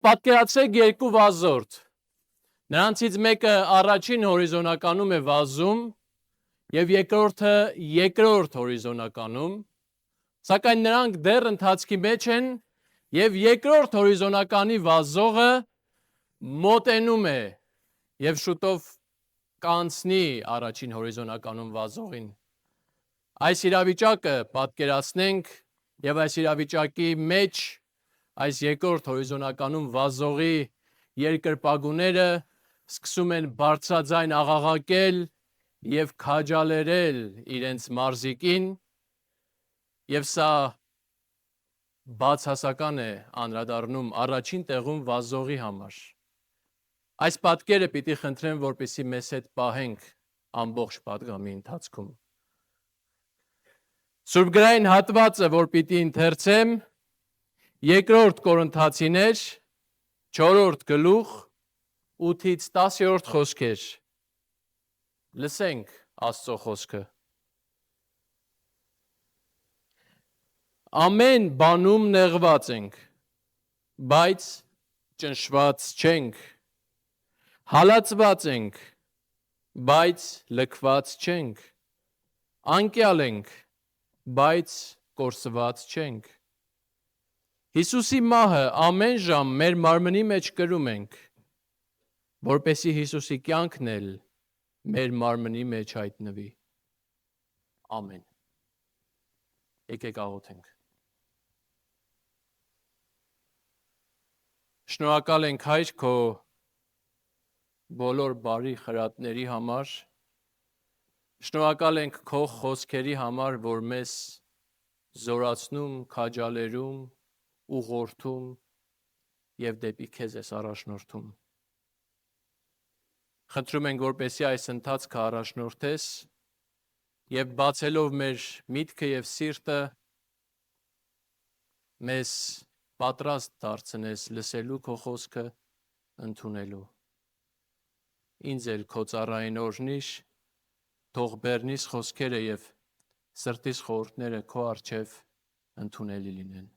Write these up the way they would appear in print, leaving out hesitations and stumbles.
Պատկերացրեք երկու վազորդ, նրանցից մեկը առաջին հորիզոնականում է վազում և երկրորդը երկրորդ հորիզոնականում, սակայն նրանք դեռ ընթացքի մեջ են և երկրորդ հորիզոնականի վազողը մոտենում է և շուտով կանցնի առաջին հորիզոնականում վազողին։ Այս իրավիճակը պատկերացնենք և այս իրավիճակի մեջ այս երկրորդ հորիզոնականում վազողի երկրպագուները սկսում են բարձրաձայն աղաղակել և քաջալերել իրենց մարզիկին և սա բացասական է անդրադառնում առաջին տեղում վազողի համար։ Այս պատկերը պիտի խնդրեմ, որպեսզի մեզ հետ պահենք ամբողջ պատգամի ընթացքում։ Սուրբգրային հատվածը, որ պիտի ընթերցեմ, Երկրորդ Կորինթացիներ 4-րդ գլուխ 8-ից 10-րդ խոսքեր։ Լսենք Աստծո խոսքը։ Ամեն բանում նեղված ենք, բայց ճնշված չենք, հալածված ենք, բայց լքված չենք, անկյալ ենք, բայց կորսված չենք։ Հիսուսի մահը ամեն ժամ մեր մարմնի մեջ կրում ենք, որպեսզի Հիսուսի կյանքն էլ մեր մարմնի մեջ հայտնվի։ Ամեն։ Եկեք աղոթենք։ Շնորհակալ ենք, Հայր, քո բոլոր բարի խրատների համար։ Շնորհակալ ենք քո խոսքերի համար, որ մեզ զորացնում, քաջալերում, ուղղորդում և դեպի քեզ ես առաջնորդում։ Խնդրում ենք, որպեսզի այս ընթացքը առաջնորդես և բացելով մեր միտքը և սիրտը մեզ պատրաստ դարձնես լսելու քո խոսքը, ընդունելու։ Ինձ էլ քո ծառային օրհնիր, թող բեռնիս խոսքերը և սրտիս խորհուրդները քո առջև ընդունելի լինեն։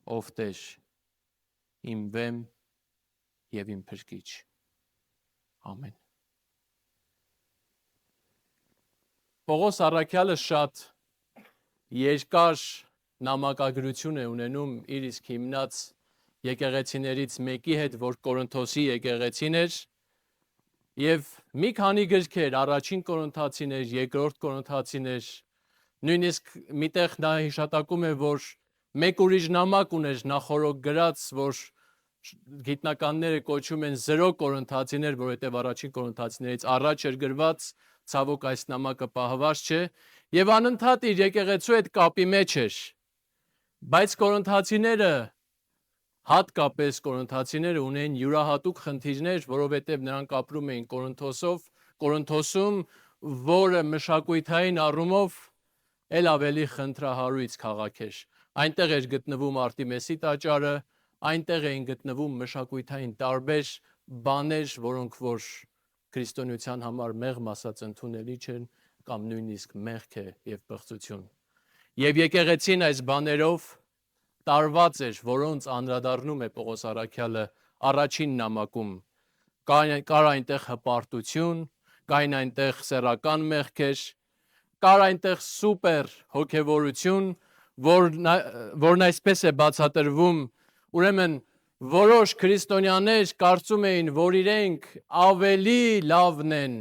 Ով Տեր, իմ վեմ և իմ փրկիչ։ Ամեն։ Պողոս առաքյալը շատ երկար նամակագրություն է ունենում իր իսկ հիմնած եկեղեցիներից մեկի հետ, որ Կորինթոսի եկեղեցին էր, և մի քանի գրքեր, առաջին Կորինթացիներ, երկրորդ Կորինթացիներ, նույնիսկ միտեղ նա հիշատակում է, որ մեկ ուրիշ նամակ ուներ նախորոք գրած, որ գիտնականները կոչում են 0 Կորինթացիներ, որովհետև առաջին Կորինթացիներից առաջ էր գրված, ցավոք այս նամակը պահված չէ, և անընդհատ իր եկեղեցու հետ կապի մեջ էր, բայց Կորինթացիները, հատկապես Կորինթացիները ունեն յուրահատուկ խնդիրներ, որովհետև նրանք ապրում էին Կորինթոսում, որը մշակութային առումով էլ ավելի խնդրահարույց քաղաք էր։ Այնտեղ էր գտնվում Արտիմեսի տաճարը, այնտեղ էին գտնվում մշակութային տարբեր բաներ, որոնք որ քրիստոնեության համար մեղմ ասած ընդունելի չեն կամ նույնիսկ մեղք է և պղծություն։ Եվ եկեղեցին այս բաներով տարված էր, որոնց անդրադառնում է Պողոս առաքյալը առաջին նամակում։ Կար այնտեղ հպարտություն, կային այնտեղ սեռական մեղքեր, կար այնտեղ սուպեր հոգևորություն, որն այսպես է բացատրվում, ուրեմն որոշ քրիստոնյաներ կարծում էին, որ իրենք ավելի լավն են,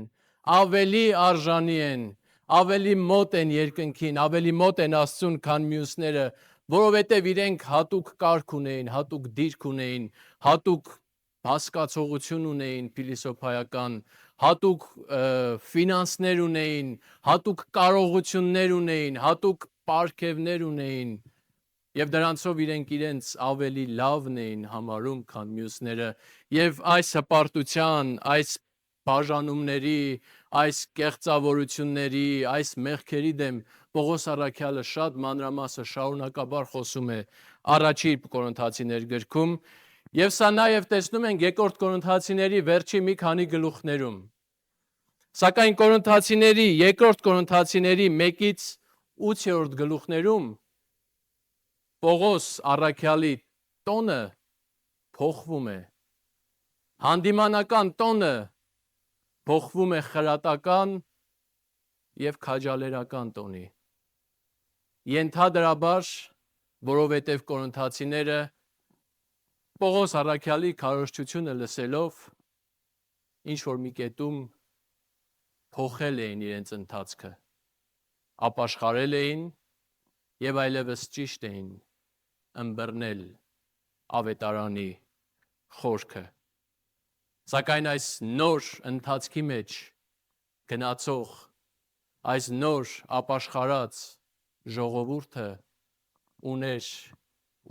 ավելի արժանի են, ավելի մոտ են երկնքին, ավելի մոտ են Աստծուն, քան մյուսները, որովհետև իրենք հատուկ կարգ ունեին, հատուկ դիրք ունեին, հատուկ հասկացողություն ունեին փիլիսոփայական, հատուկ ֆինանսներ ունեին, հատուկ կարողություններ ունեին, հատուկ պարգևներ ունեին, և դրանցով իրենք իրենց ավելի լավն էին համարում, քան մյուսները, և այս հպարտության, այս բաժանումների, այս կեղծավորությունների, այս մեղքերի դեմ Պողոս առաքյալը շատ մանրամասն շարունակաբար խոսում է առաջին Կորինթացիներ գրքում, և սա նաև տեսնում ենք երկրորդ Կորինթացիների վերջի մի քանի գլուխներում։ Սակայն երկրորդ Կորինթացիների 1-ից 8-րդ գլուխներում Պողոս առաքյալի տոնը փոխվում է։ Հանդիմանական տոնը փոխվում է խրատական եւ քաջալերական տոնի։ Ենթադրաբար, որովհետեւ կորինթացիները Պողոս առաքյալի քարոզչությունը լսելով ինչ որ մի կետում փոխել էին իրենց ընթացքը, ապաշխարել էին եւ այլևս ճիշտ էին ըմբռնել ավետարանի խորքը։ Սակայն այս նոր ընթացքի մեջ գնացող, այս նոր ապաշխարած ժողովուրդը ուներ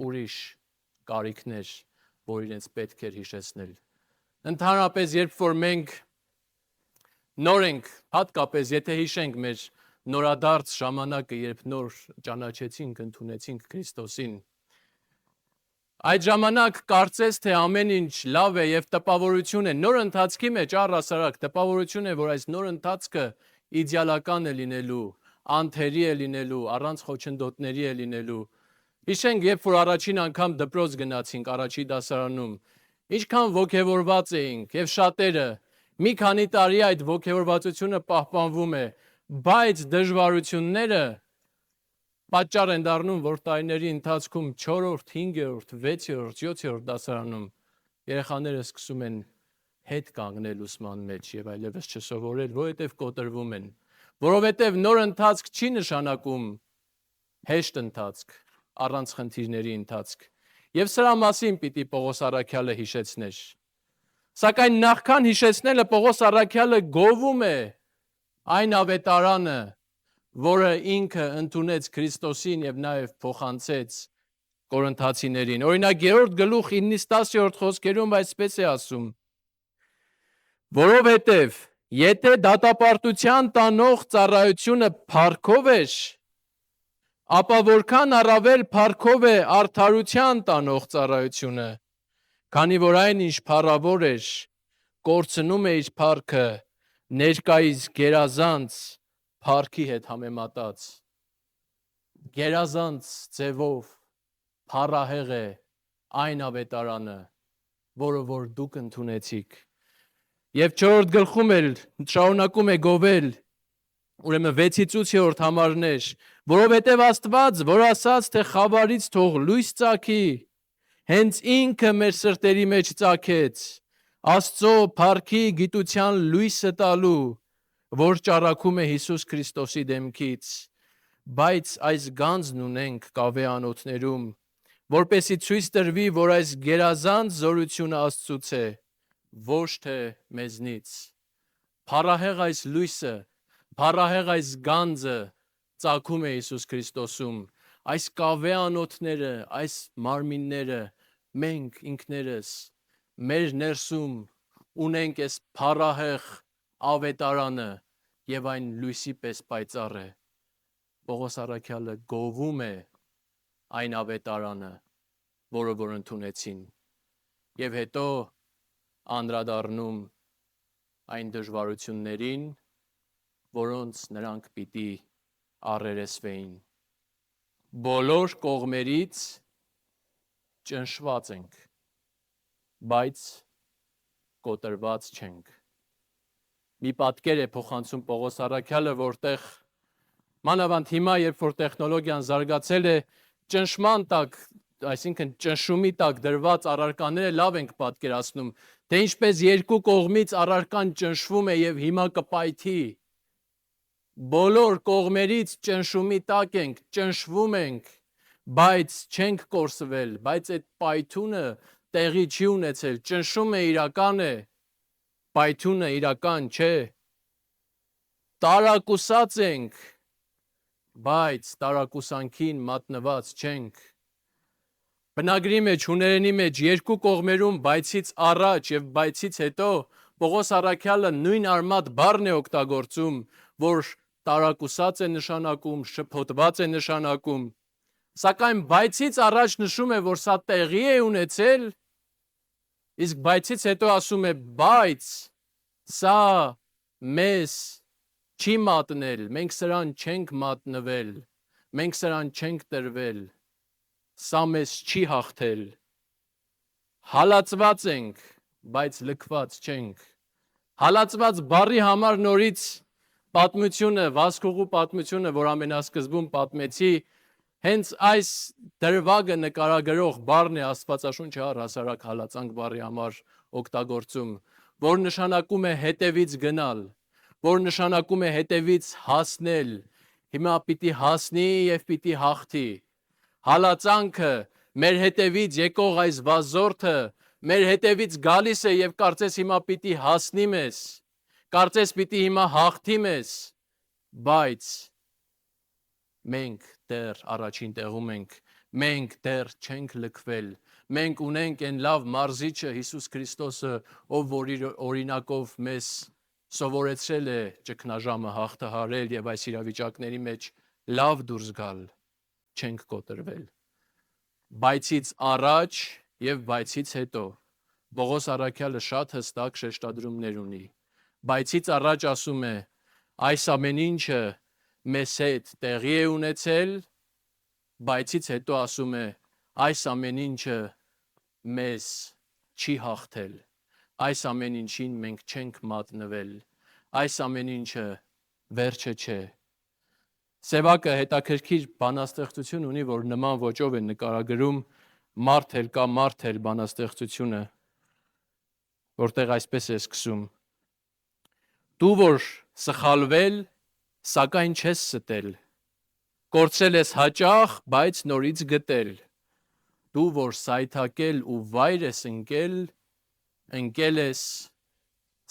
ուրիշ կարիքներ, որ իրենց պետք էր հիշեցնել։ Ընդհանրապես, երբ որ մենք նոր ենք, հատկապես եթե հիշենք մեր նորադարձ ժամանակը, երբ նոր ճանաչեցինք, ընդունեցինք Քրիստոսին, այդ ժամանակ կարծես թե ամեն ինչ լավ է եւ տպավորություն է, նոր ընթացքի մեջ առհասարակ տպավորություն է, որ այս նոր ընթացքը իդեալական է լինելու, անթերի է լինելու, առանց խոչընդոտների է լինելու։ Հիշենք, երբ որ առաջին անգամ դպրոց գնացինք առաջի դասարանում, ինչքան ոգևորված էինք եւ շատերը մի քանի տարի այդ ոգևորվածությունը պահպանվում է, բայց դժվարությունները պատճառ են դառնում, որ տարիների ընթացքում 4-րդ, 5-րդ, 6-րդ, 7-րդ դասարանում երեխաները սկսում են հետ կանգնել ուսման մեջ եւ այլևս չսովորել, որովհետեւ կոտրվում են, որովհետեւ նոր ընթացք չի նշանակում հեշտ ընթացք, առանց խնդիրների ընթացք։ Եվ սրա մասին պիտի Պողոս առաքյալը հիշեցներ։ Սակայն նախքան հիշեցնելը Պողոս առաքյալը գովում է այն ավետարանը, որը ինքը ընդունեց Քրիստոսին եւ նաեւ փոխանցեց կորինթացիներին։ Օրինակ 3-րդ գլուխ 9-10-րդ խոսքերում այսպես է ասում. որովհետեւ եթե դատապարտության տանող ծառայությունը փառքով էր, ապա որքան առավել փառքով է արդարության տանող ծառայությունը, քանի որ այն ինչ փառավոր էր, կորցնում է իր փառքը ներկայիս գերազանց փառքի հետ համեմատած։ Գերազանց ձևով փառահեղ է այն ավետարանը, որը որ դուք ընդունեցիք։ Եվ 4-րդ գլխում էլ շարունակում է գովել, ուրեմն 6-ից 8-րդ համարներ, որովհետև Աստված, որ ասաց, թե խավարից թող լույս ծագի, հենց ինքը մեր սրտերի մեջ ծագեց, Աստծո փառքի գիտության լույսը տալու, որ ճառագում է Հիսուս Քրիստոսի դեմքից, բայց այս գանձն ունենք կավե անոթներում, որպեսզի ցույց տրվի, որ այս գերազանց զորությունը Աստծուց է, ոչ թե մեզնից։ Փառահեղ այս լույսը, փառահեղ այս գանձը ծագում է Հիսուս Քրիստոսում։ Այս կավե անոթները, այս մարմինները մենք ինքներս մեր ներսում ունենք այս փառահեղ ավետարանը եւ այն լույսի պես պայծառ է։ Պողոս առաքյալը գովում է այն ավետարանը, որը որ ընդունեցին, եւ հետո անդրադառնում այն դժվարություններին, որոնց նրանք պիտի առերեսվեին։ Բոլոր կողմերից ճնշված ենք, բայց կոտրված չենք։ Մի պատկեր է փոխանցում Պողոս առաքյալը, որտեղ մանավանդ հիմա, երբ որ տեխնոլոգիան զարգացել է, ճնշման տակ, այսինքն ճնշումի տակ դրված առարկաները լավ ենք պատկերացնում, թե ինչպես երկու կողմից առարկան ճնշվում է եւ հիմա կպայթի։ Բոլոր կողմերից ճնշումի տակ ենք, ճնշվում ենք, բայց չենք կորսվել, բայց այդ պայթյունը տեղի չի ունեցել, ճնշումը իրական է, պայթյունը իրական չէ։ Տարակուսած ենք, բայց տարակուսանքին մատնված չենք։ Բնագրի մեջ, հուներենի մեջ երկու կողմերում բայցից առաջ եւ բայցից հետո Պողոս առաքյալը նույն արմատ բառն է օգտագործում, որ տարակուսած է նշանակում, շփոթված է նշանակում, սակայն բայցից առաջ նշում է, որ սա տեղի է ունեցել, իսկ բայցից հետո ասում է, բայց սա մեզ չի մատնել, մենք սրան չենք մատնվել, մենք սրան չենք տրվել, սա մեզ չի հաղթել, Հալածված ենք, բայց լքված չենք։ Հալածված բառի համար նորից պատմությունը, Վասկուղու պատմությունը, որ ամենասկզբում պատմեցի, հենց այս դրվագը նկարագրող բառն է Աստվածաշունչը առհասարակ հալածանք բառի համար օգտագործում, որ նշանակում է հետևից գնալ, որ նշանակում է հետևից հասնել, հիմա պիտի հասնի և պիտի հաղթի։ Հալածանքը մեր հետևից եկող այս վազորդը մեր հետևից գալիս է և կարծես հիմա պիտի հասնի մեզ, կարծես պիտի հիմա հաղթի մեզ, բայց մենք դեռ առաջին տեղում ենք, մենք դեռ չենք լքվել, մենք ունենք այն լավ մարզիչը Հիսուս Քրիստոսը, ով որ իր օրինակով մեզ սովորեցրել է ճգնաժամը հաղթահարել և այս իրավիճակների մեջ լավ դուրս գալ, չենք կոտրվել։ Բայցից առաջ և բայցից հետո Պողոս առաքյալը շատ հստակ շեշտադրումներ ունի։ Բայցից առաջ ասում է, այս ամեն ինչը մեզ հետ տեղի է ունեցել, բայցից հետո ասում է, այս ամեն ինչը մեզ չի հաղթել, այս ամեն ինչին մենք չենք մատնվել, այս ամեն ինչը վերջը չէ։ Սևակը հետաքրքիր բանաստեղծություն ունի, որ նման ոճով է նկարագրում մարդ էլ բանաստեղծությունը, որտեղ այսպես է սկսում. Դու որ սխալվել, սակայն չես ստել, կորցրել ես հաճախ, բայց նորից գտել, դու որ սայթաքել ու վայր ես ընկել ես,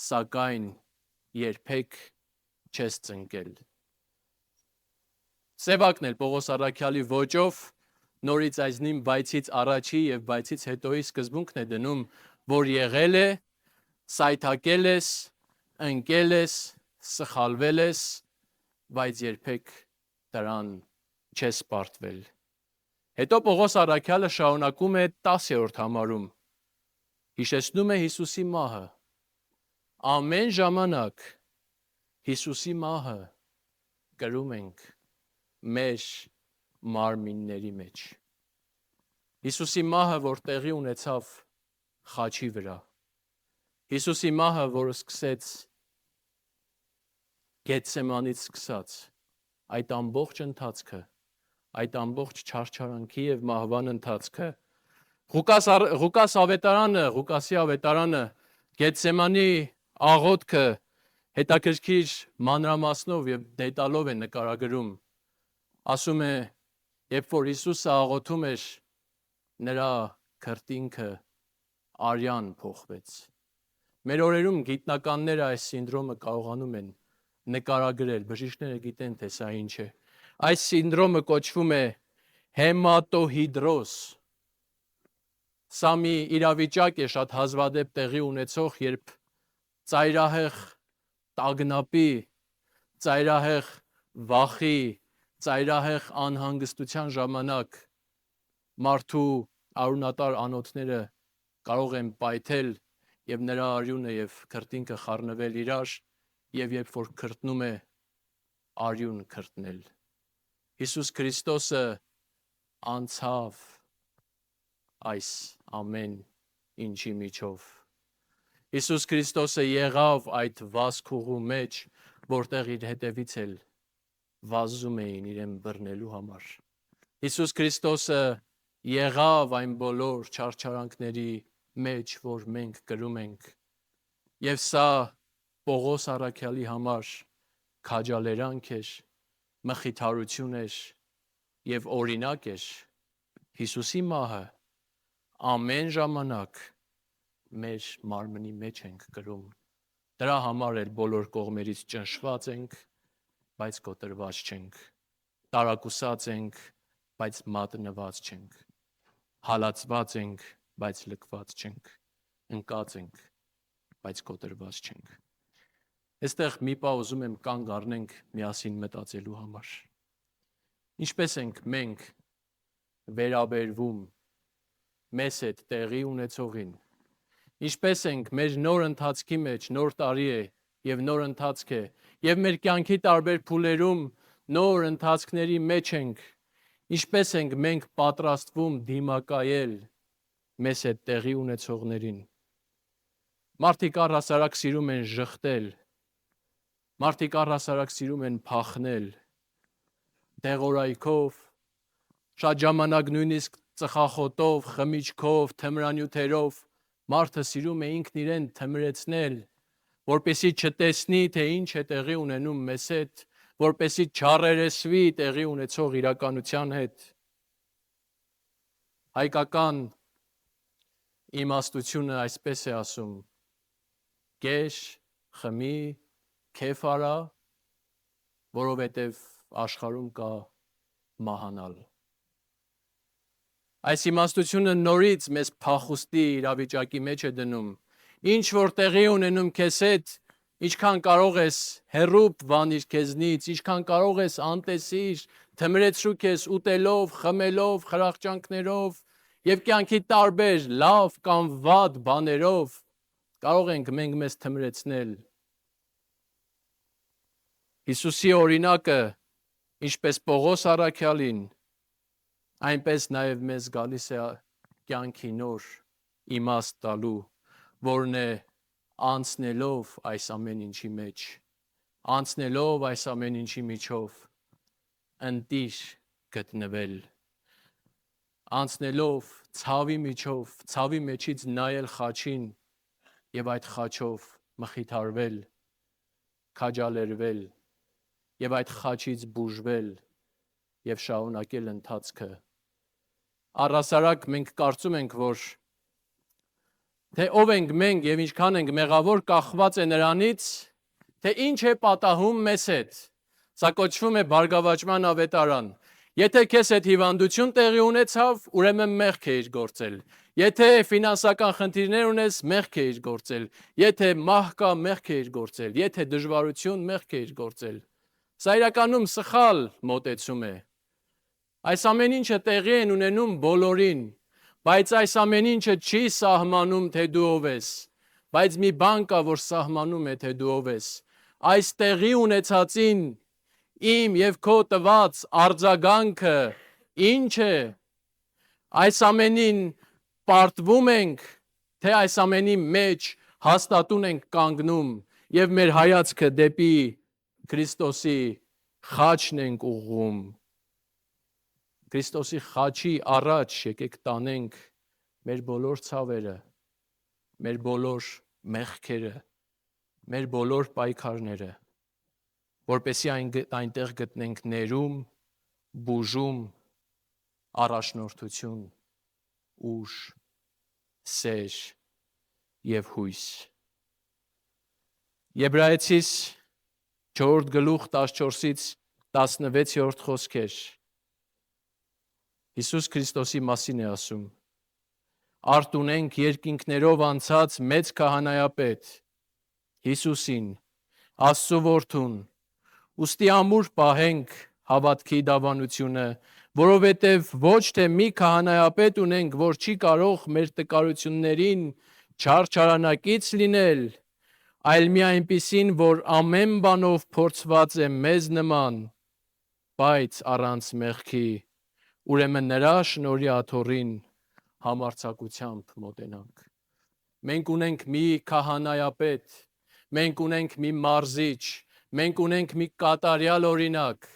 սակայն երբեք չես ծնկել։ Սևակն էլ Պողոս առաքյալի ոճով նորից այս նույն բայցից առաջի և բայցից հետոյի սկզբունքն է դնում, որ եղել է, սայթաքել ես, ընկել ես, սխալվել ես, բայց երբեք դրան չես պարտվել։ Հետո Պողոս առաքյալը շարունակում է 10-րդ համարում, հիշեցնում է Հիսուսի մահը։ Ամեն ժամանակ Հիսուսի մահը կրում ենք մեր մարմինների մեջ։ Հիսուսի մահը, որ տեղի ունեցավ խաչի վրա։ Հիսուսի մահը, որ սկսեց Գեթսեմանից սկսած, այդ ամբողջ ընթացքը, այդ ամբողջ չարչարանքի և մահվան ընթացքը, Ղուկասի ավետարանը Գեթսեմանի աղոթքը հետաքրքիր մանրամասնով և դետալով է նկարագրում, ասում է, երբ որ Հիսուսը աղոթում էր, նրա քրտինքը արյան փոխվեց։ Մեր օրերում գիտնականները այս սինդրոմը կարողանում են նկարագրել, բժիշկները գիտեն, թե սա ինչ է։ Այս սինդրոմը կոչվում է հեմատոհիդրոզ։ Սա մի իրավիճակ է շատ հազվադեպ տեղի ունեցող, երբ ծայրահեղ տագնապի, ծայրահեղ վախի, ծայրահեղ անհանգստության ժամանակ մարդու արյունատար անոթները կարող են պայթել և նրա արյունը և քրտինքը խառնվել իրար և երբ որ քրտնում է արյուն քրտնել։ Հիսուս Քրիստոսը անցավ այս ամեն ինչի միջով։ Հիսուս Քրիստոսը եղավ այդ վազքուղու մեջ, որտեղ իր հետևից էլ վազում էին իրեն բռնելու համար։ Հիսուս Քրիստոսը եղավ այն բոլոր չարչարանքների մեջ, որ մենք կրում ենք, և սա Պողոս առաքյալի համար քաջալերանք էր, մխիթարություն էր և օրինակ էր։ Հիսուսի մահը ամեն ժամանակ մեր մարմնի մեջ ենք կրում։ Դրա համար էլ բոլոր կողմերից ճնշված ենք, բայց կոտրված չենք, տարակուսած ենք, բայց մատնված չենք, հալածված ենք, բայց լքված չենք, ընկած ենք, բայց կոտրված չենք։ Այստեղ մի պահ ուզում եմ կանգ առնենք միասին մտածելու համար։ Ինչպես ենք մենք վերաբերվում մեզ հետ տեղի ունեցողին։ Ինչպես ենք մեր նոր ընթացքի մեջ, նոր տարի է և նոր ընթացք է, և մեր կյանքի տարբեր փուլերում նոր ընթացքների մեջ ենք, ինչպես ենք մենք պատրաստվում դիմակայել մեզ հետ տեղի ունեցողներին։ Մարդիկ առհասարակ սիրում են ժխտել, մարդիկ առհասարակ սիրում են փախնել, դեղորայքով, շատ ժամանակ նույնիսկ ծխախոտով, խմիչքով, թմրանյութերով, մարդը սիրում է ինքն իրեն թմրեցնել, որպեսզի չտեսնի, թե ինչ է տեղի ունենում մեզ հետ, որպեսզի չառերեսվի տեղի ունեցող իրականության հետ։ Հայկական իմաստությունը այսպես է ասում. կեշ, խմի, քեֆ արա, որովհետև աշխարհում կա մահանալ։ Այս իմաստությունը նորից մեզ փախուստի իրավիճակի մեջ է դնում։ Ինչ որ տեղի ունենում քեզ հետ, ինչքան կարող ես հեռու վանիր քեզնից, ինչքան կարող ես անտեսիր, թմրեցրու քեզ ուտելով, խմելով, խրախճանքներով եւ կյանքի տարբեր լավ կամ վատ բաներով կարող ենք մենք մեզ թմրեցնել։ Հիսուսի օրինակը, ինչպես Պողոս առաքյալին, այնպես նաև մեզ գալիս է կյանքի նոր իմաստ տալու, որն է անցնելով այս ամեն ինչի մեջ, անցնելով այս ամեն ինչի միջով, ընտիր գտնվել, անցնելով ցավի միջով, ցավի մեջից նայել խաչին եւ այդ խաչով մխիթարվել, քաջալերվել եւ այդ խաչից բուժվել եւ շարունակել ընթացքը։ Առհասարակ մենք կարծում ենք, որ թե ով ենք մենք եւ ինչքան ենք մեղավոր կախված է նրանից, թե ինչ է պատահում մեզ հետ։ Սա կոչվում է բարգավաճման ավետարան։ Եթե քեզ հետ հիվանդություն տեղի ունեցավ, ուրեմն մեղք էիր գործել։ Եթե ֆինանսական խնդիրներ ունես, մեղք էիր գործել։ Եթե մահ կա, մեղք էիր գործել։ Եթե դժվարություն, մեղք էիր գործել։ Սա իրականում սխալ մոտեցում է։ Այս ամեն ինչը տեղի են ունենում բոլորին, բայց այս ամեն ինչը չի սահմանում, թե դու ով ես, բայց մի բան կա, որ սահմանում է, թե դու ով ես։ Այս տեղի ունեցածին իմ եւ քո տված արձագանքը ինչ է։ Այս ամենին պարտվում ենք, թե այս ամենի մեջ հաստատուն ենք կանգնում եւ մեր հայացքը դեպի Քրիստոսի խաչն ենք ուղղում։ Քրիստոսի խաչի առաջ եկեք տանենք մեր բոլոր ցավերը, մեր բոլոր մեղքերը, մեր բոլոր պայքարները, որպեսզի այնտեղ գտնենք ներում, բուժում, առաջնորդություն, ուժ, սեր եւ հույս։ Եբրայեցիս 4 գլուխ 14-ից 16-րդ խոսքեր Հիսուս Քրիստոսի մասին է ասում. Արդ ունենք երկինքներով անցած մեծ քահանայապետ, Հիսուսին, Աստծո որդուն, ուստի ամուր պահենք հավատքի դավանությունը, որովհետև ոչ թե մի քահանայապետ ունենք, որ չի կարող մեր տկարություններին չարչարանակից լինել, այլ մի այնպիսին, որ ամեն բանով փորձված է մեզ նման, բայց առանց մեղքի, ուրեմն նրա շնորհի աթոռին համարձակությամբ մոտենանք։ Մենք ունենք մի քահանայապետ, մենք ունենք մի մարզիչ, մենք ունենք մի կատարյալ օրինակ,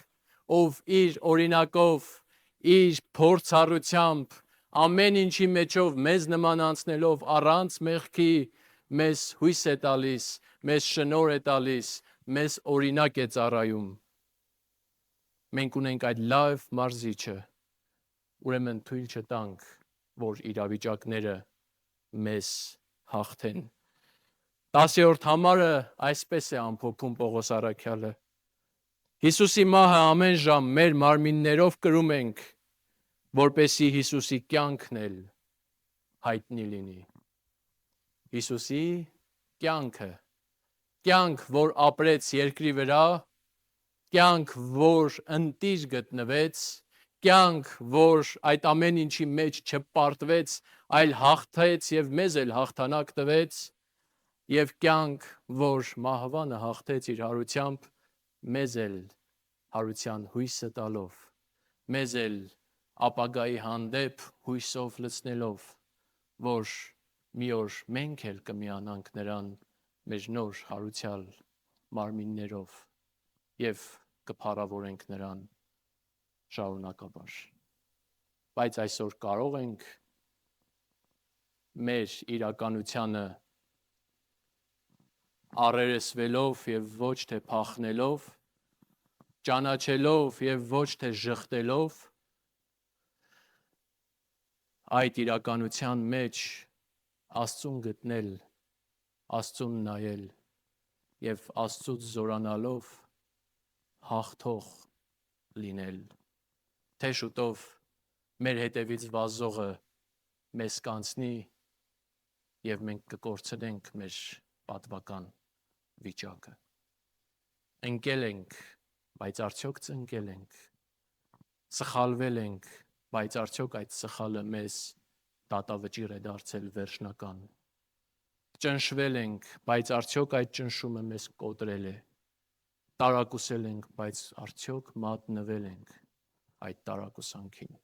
ով իր օրինակով, իր փորձառությամբ, ամեն ինչի մեջով մեզ նման անցնելով առանց մեղքի մեզ հույս է տալիս, մեզ շնորհ է տալիս, մեզ օրինակ է ծառայում։ Մենք ունենք այդ լավ մարզիչը, ուրեմն թույլ չտանք, որ իրավիճակները մեզ հաղթեն։ 10-րդ համարը այսպես է ամփոփում Պողոս առաքյալը. Հիսուսի մահը ամեն ժամ մեր մարմիններով կրում ենք, որպեսզի Հիսուսի կյանքն էլ հայտնի լինի։ Հիսուսի կյանքը, կյանք, որ ապրեց երկրի վրա, կյանք, որ ընտիր գտնվեց, կյանք, որ այդ ամեն ինչի մեջ չպարտվեց, այլ հաղթեց եւ մեզ էլ հաղթանակ տվեց, եւ կյանք, որ մահվանը հաղթեց իր հարությամբ, մեզ էլ հարության հույսը տալով, մեզ էլ ապագայի հանդեպ հույսով լցնելով, որ մի օր մենք էլ կմիանանք նրան մեր նոր հարուցյալ մարմիններով եւ կփառավորենք նրան շարունակաբար։ Բայց այսօր կարող ենք մեր իրականությանը առերեսվելով եւ ոչ թե փախնելով, ճանաչելով եւ ոչ թե ժխտելով, այդ իրականության մեջ Աստծուն գտնել, Աստծուն նայել եւ Աստծուց զորանալով հաղթող լինել, թե շուտով մեր հետևից վազողը մեզ կանցնի եւ մենք կկորցնենք մեր պատվական վիճակը։ Ընկել ենք, բայց արդյոք ծնկել ենք, սխալվել ենք, բայց արդյոք այդ սխալը մեզ դատավճիռ է դարձել վերջնական։ Ճնշվել ենք, բայց արդյոք այդ ճնշումը մեզ կոտրել է։ Տարակուսել ենք, բայց արդյոք մատնվել ենք այդ տարակուսանքին։